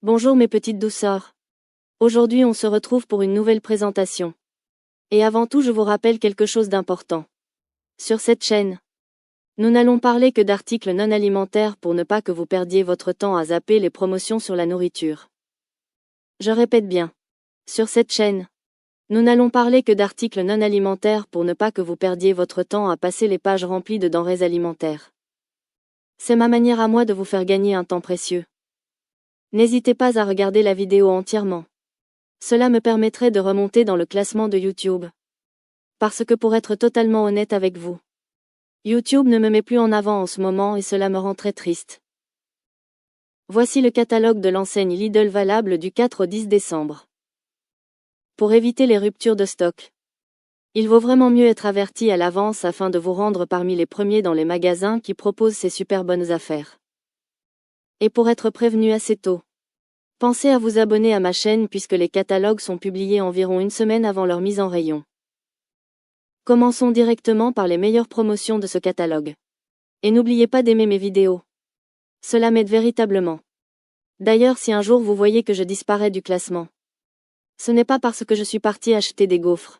Bonjour mes petites douceurs. Aujourd'hui on se retrouve pour une nouvelle présentation. Et avant tout je vous rappelle quelque chose d'important. Sur cette chaîne, nous n'allons parler que d'articles non alimentaires pour ne pas que vous perdiez votre temps à zapper les promotions sur la nourriture. Je répète bien. Sur cette chaîne, nous n'allons parler que d'articles non alimentaires pour ne pas que vous perdiez votre temps à passer les pages remplies de denrées alimentaires. C'est ma manière à moi de vous faire gagner un temps précieux. N'hésitez pas à regarder la vidéo entièrement. Cela me permettrait de remonter dans le classement de YouTube. Parce que pour être totalement honnête avec vous, YouTube ne me met plus en avant en ce moment et cela me rend très triste. Voici le catalogue de l'enseigne Lidl valable du 4 au 10 décembre. Pour éviter les ruptures de stock, il vaut vraiment mieux être averti à l'avance afin de vous rendre parmi les premiers dans les magasins qui proposent ces super bonnes affaires. Et pour être prévenu assez tôt, pensez à vous abonner à ma chaîne puisque les catalogues sont publiés environ une semaine avant leur mise en rayon. Commençons directement par les meilleures promotions de ce catalogue. Et n'oubliez pas d'aimer mes vidéos. Cela m'aide véritablement. D'ailleurs, si un jour vous voyez que je disparais du classement, ce n'est pas parce que je suis parti acheter des gaufres.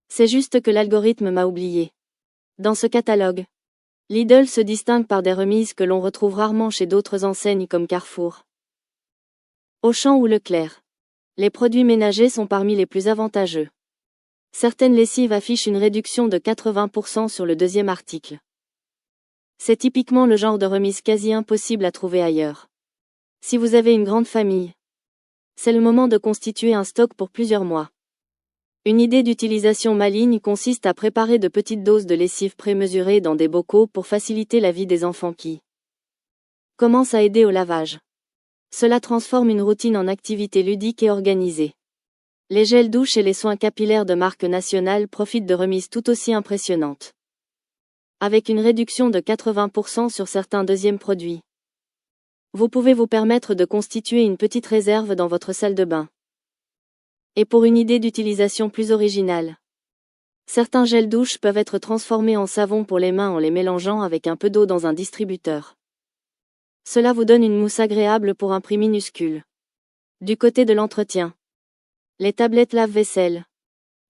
C'est juste que l'algorithme m'a oublié. Dans ce catalogue, Lidl se distingue par des remises que l'on retrouve rarement chez d'autres enseignes comme Carrefour, Auchan ou Leclerc. Les produits ménagers sont parmi les plus avantageux. Certaines lessives affichent une réduction de 80% sur le deuxième article. C'est typiquement le genre de remise quasi impossible à trouver ailleurs. Si vous avez une grande famille, c'est le moment de constituer un stock pour plusieurs mois. Une idée d'utilisation maligne consiste à préparer de petites doses de lessive prémesurées dans des bocaux pour faciliter la vie des enfants qui commencent à aider au lavage. Cela transforme une routine en activité ludique et organisée. Les gels douche et les soins capillaires de marque nationale profitent de remises tout aussi impressionnantes. Avec une réduction de 80% sur certains deuxièmes produits, vous pouvez vous permettre de constituer une petite réserve dans votre salle de bain. Et pour une idée d'utilisation plus originale, certains gels douche peuvent être transformés en savon pour les mains en les mélangeant avec un peu d'eau dans un distributeur. Cela vous donne une mousse agréable pour un prix minuscule. Du côté de l'entretien, les tablettes lave-vaisselle,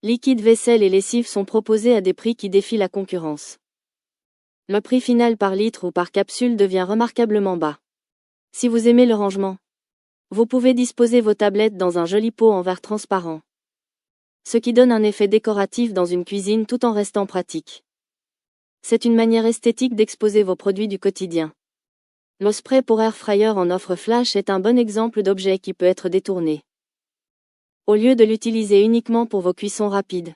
liquide vaisselle et lessive sont proposées à des prix qui défient la concurrence. Le prix final par litre ou par capsule devient remarquablement bas. Si vous aimez le rangement, vous pouvez disposer vos tablettes dans un joli pot en verre transparent, ce qui donne un effet décoratif dans une cuisine tout en restant pratique. C'est une manière esthétique d'exposer vos produits du quotidien. Le spray pour air fryer en offre flash est un bon exemple d'objet qui peut être détourné. Au lieu de l'utiliser uniquement pour vos cuissons rapides,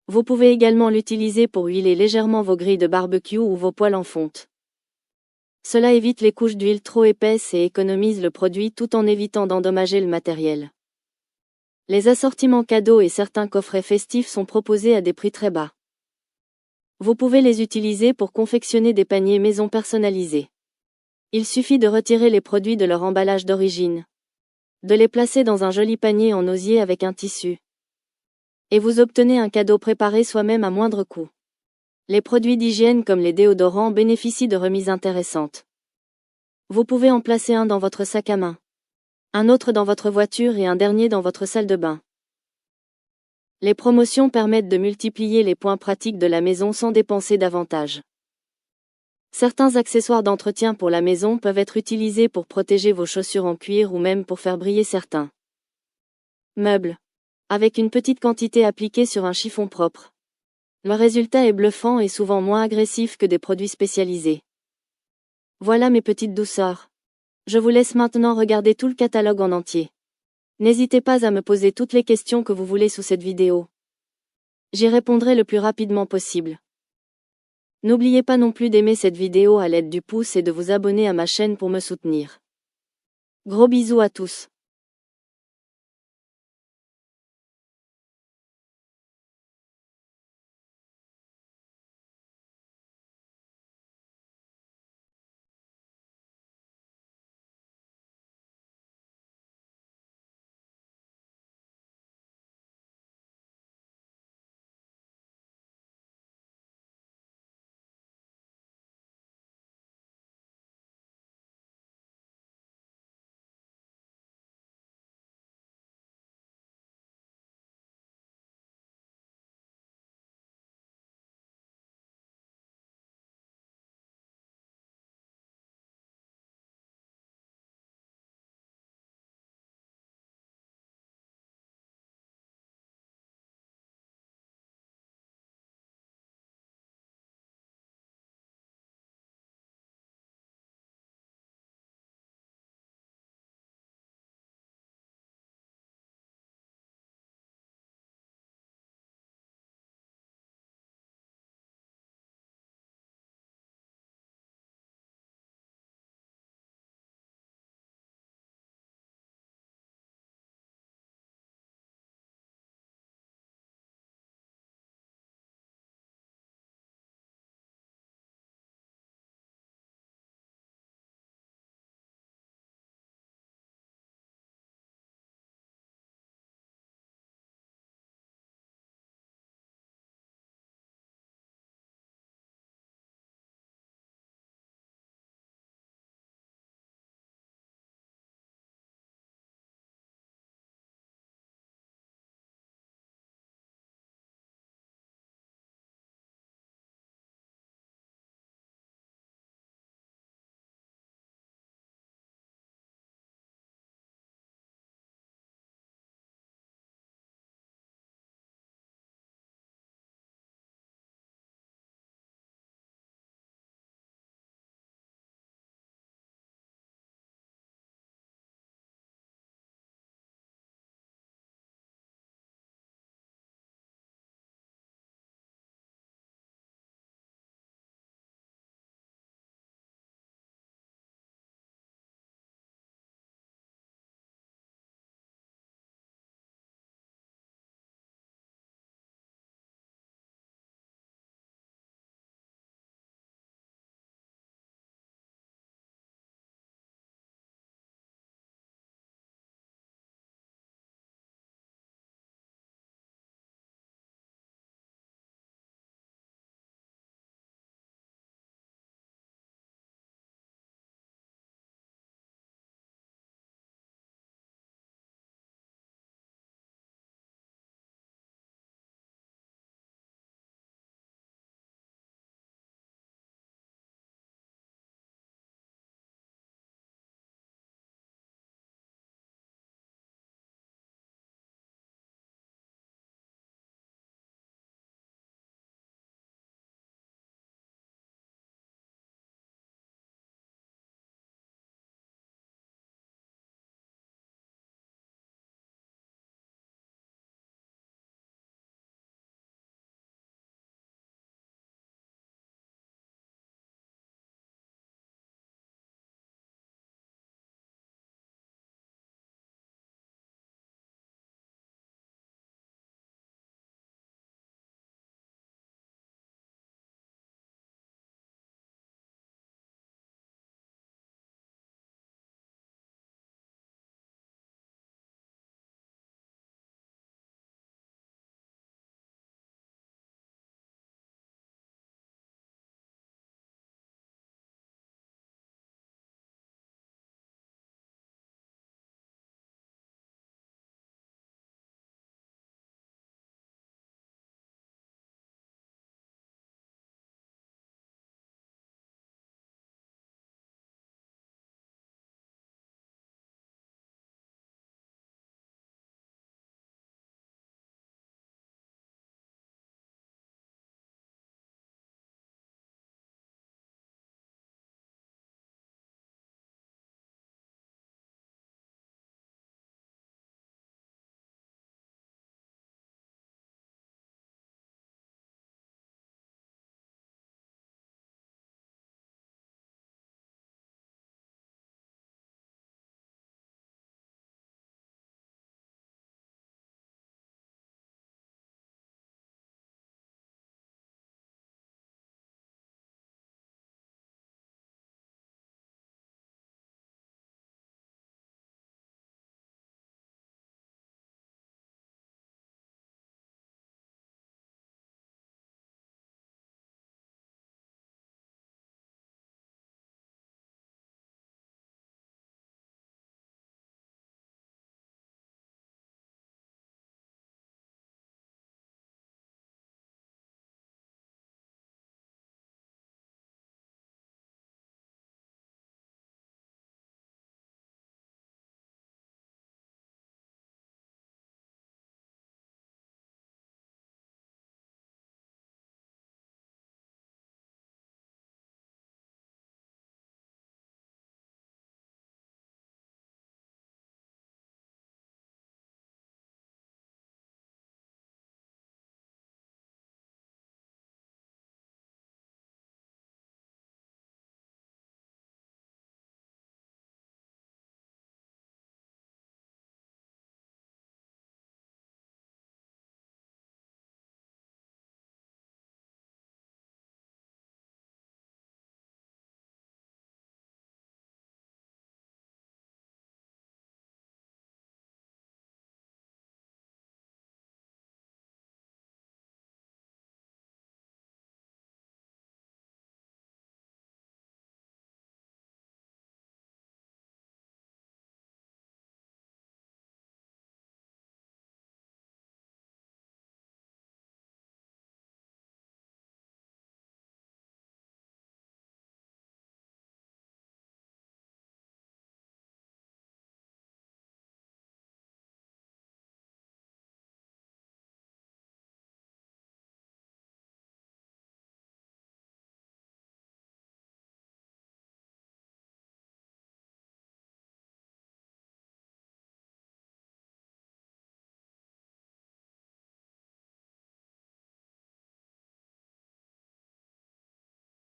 vous pouvez également l'utiliser pour huiler légèrement vos grilles de barbecue ou vos poêles en fonte. Cela évite les couches d'huile trop épaisses et économise le produit tout en évitant d'endommager le matériel. Les assortiments cadeaux et certains coffrets festifs sont proposés à des prix très bas. Vous pouvez les utiliser pour confectionner des paniers maison personnalisés. Il suffit de retirer les produits de leur emballage d'origine, de les placer dans un joli panier en osier avec un tissu, et vous obtenez un cadeau préparé soi-même à moindre coût. Les produits d'hygiène comme les déodorants bénéficient de remises intéressantes. Vous pouvez en placer un dans votre sac à main, un autre dans votre voiture et un dernier dans votre salle de bain. Les promotions permettent de multiplier les points pratiques de la maison sans dépenser davantage. Certains accessoires d'entretien pour la maison peuvent être utilisés pour protéger vos chaussures en cuir ou même pour faire briller certains meubles, avec une petite quantité appliquée sur un chiffon propre. Le résultat est bluffant et souvent moins agressif que des produits spécialisés. Voilà mes petites douceurs. Je vous laisse maintenant regarder tout le catalogue en entier. N'hésitez pas à me poser toutes les questions que vous voulez sous cette vidéo. J'y répondrai le plus rapidement possible. N'oubliez pas non plus d'aimer cette vidéo à l'aide du pouce et de vous abonner à ma chaîne pour me soutenir. Gros bisous à tous.